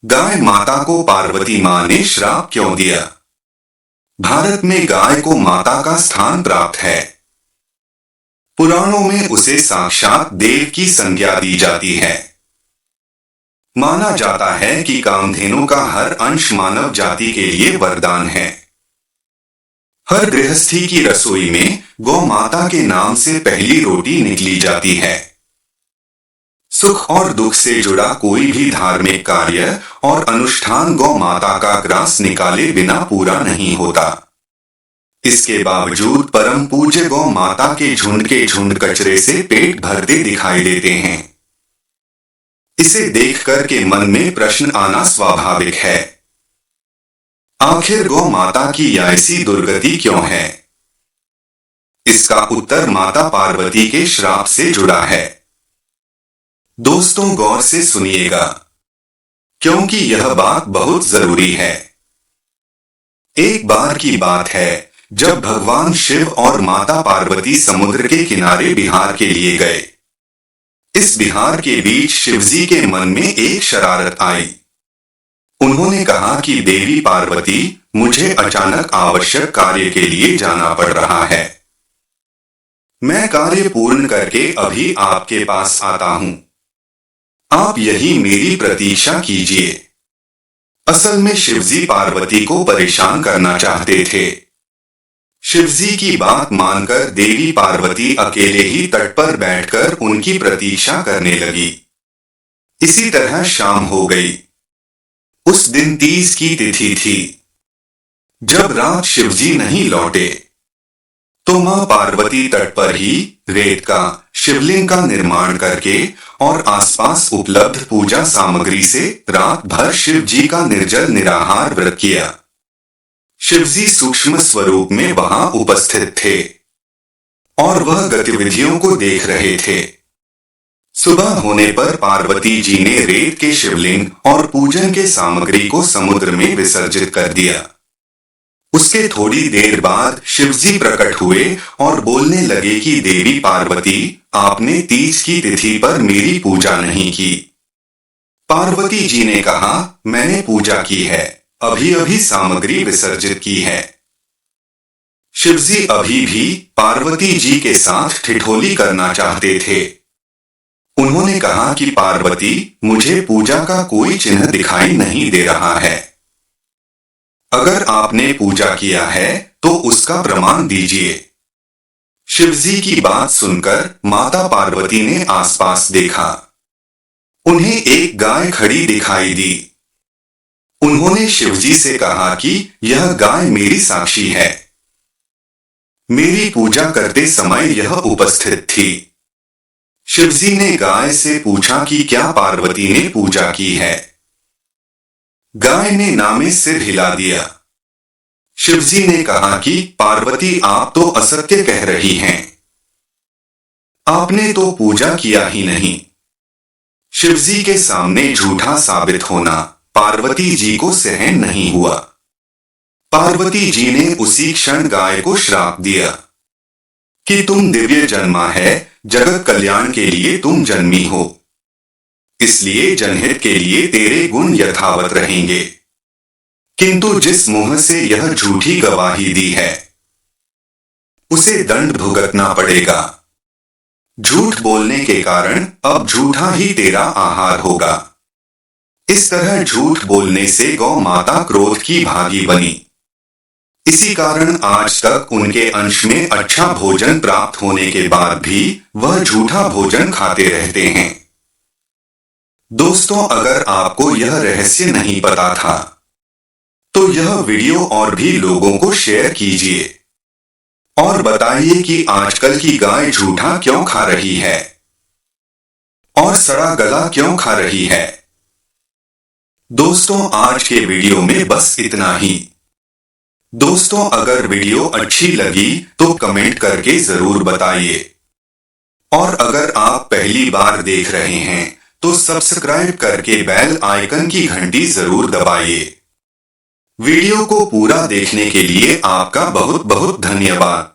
गाय माता को पार्वती मां ने श्राप क्यों दिया? भारत में गाय को माता का स्थान प्राप्त है। पुराणों में उसे साक्षात देव की संज्ञा दी जाती है। माना जाता है कि कामधेनु का हर अंश मानव जाति के लिए वरदान है। हर गृहस्थी की रसोई में गौ माता के नाम से पहली रोटी निकली जाती है। सुख और दुख से जुड़ा कोई भी धार्मिक कार्य और अनुष्ठान गौ माता का ग्रास निकाले बिना पूरा नहीं होता। इसके बावजूद परम पूज्य गौ माता के झुंड कचरे से पेट भरते दिखाई देते हैं। इसे देखकर के मन में प्रश्न आना स्वाभाविक है। आखिर गौ माता की ऐसी दुर्गति क्यों है? इसका उत्तर माता पार्वती के श्राप से जुड़ा है। दोस्तों, गौर से सुनिएगा, क्योंकि यह बात बहुत जरूरी है। एक बार की बात है जब भगवान शिव और माता पार्वती समुद्र के किनारे विहार के लिए गए। इस विहार के बीच शिवजी के मन में एक शरारत आई। उन्होंने कहा कि देवी पार्वती, मुझे अचानक आवश्यक कार्य के लिए जाना पड़ रहा है। मैं कार्य पूर्ण करके अभी आपके पास आता हूं। आप यही मेरी प्रतीक्षा कीजिए। असल में शिवजी पार्वती को परेशान करना चाहते थे। शिवजी की बात मानकर देवी पार्वती अकेले ही तट पर बैठकर उनकी प्रतीक्षा करने लगी। इसी तरह शाम हो गई। उस दिन 30 की तिथि थी। जब रात शिवजी नहीं लौटे तो मां पार्वती तट पर ही रेत का शिवलिंग का निर्माण करके और आसपास उपलब्ध पूजा सामग्री से रात भर शिवजी का निर्जल निराहार व्रत किया। शिवजी सूक्ष्म स्वरूप में वहां उपस्थित थे और वह गतिविधियों को देख रहे थे। सुबह होने पर पार्वती जी ने रेत के शिवलिंग और पूजन के सामग्री को समुद्र में विसर्जित कर दिया। उसके थोड़ी देर बाद शिवजी प्रकट हुए और बोलने लगे कि देवी पार्वती, आपने 30 की तिथि पर मेरी पूजा नहीं की। पार्वती जी ने कहा, मैंने पूजा की है, अभी अभी सामग्री विसर्जित की है। शिवजी अभी भी पार्वती जी के साथ ठिठोली करना चाहते थे। उन्होंने कहा कि पार्वती, मुझे पूजा का कोई चिन्ह दिखाई नहीं दे रहा है। अगर आपने पूजा किया है तो उसका प्रमाण दीजिए। शिवजी की बात सुनकर माता पार्वती ने आसपास देखा। उन्हें एक गाय खड़ी दिखाई दी। उन्होंने शिवजी से कहा कि यह गाय मेरी साक्षी है। मेरी पूजा करते समय यह उपस्थित थी। शिवजी ने गाय से पूछा कि क्या पार्वती ने पूजा की है? गाय ने नामे सिर हिला दिया। शिवजी ने कहा कि पार्वती, आप तो असत्य कह रही हैं। आपने तो पूजा किया ही नहीं। शिवजी के सामने झूठा साबित होना पार्वती जी को सहन नहीं हुआ। पार्वती जी ने उसी क्षण गाय को श्राप दिया कि तुम दिव्य जन्मा है, जगत कल्याण के लिए तुम जन्मी हो, इसलिए जनहित के लिए तेरे गुण यथावत रहेंगे। किंतु जिस मुंह से यह झूठी गवाही दी है उसे दंड भुगतना पड़ेगा। झूठ बोलने के कारण अब झूठा ही तेरा आहार होगा। इस तरह झूठ बोलने से गौ माता क्रोध की भागी बनी। इसी कारण आज तक उनके अंश में अच्छा भोजन प्राप्त होने के बाद भी वह झूठा भोजन खाते रहते हैं। दोस्तों, अगर आपको यह रहस्य नहीं पता था तो यह वीडियो और भी लोगों को शेयर कीजिए और बताइए कि आजकल की गाय झूठा क्यों खा रही है और सड़ा गला क्यों खा रही है। दोस्तों, आज के वीडियो में बस इतना ही। दोस्तों, अगर वीडियो अच्छी लगी तो कमेंट करके जरूर बताइए और अगर आप पहली बार देख रहे हैं तो सब्सक्राइब करके बेल आइकन की घंटी जरूर दबाइए। वीडियो को पूरा देखने के लिए आपका बहुत बहुत धन्यवाद।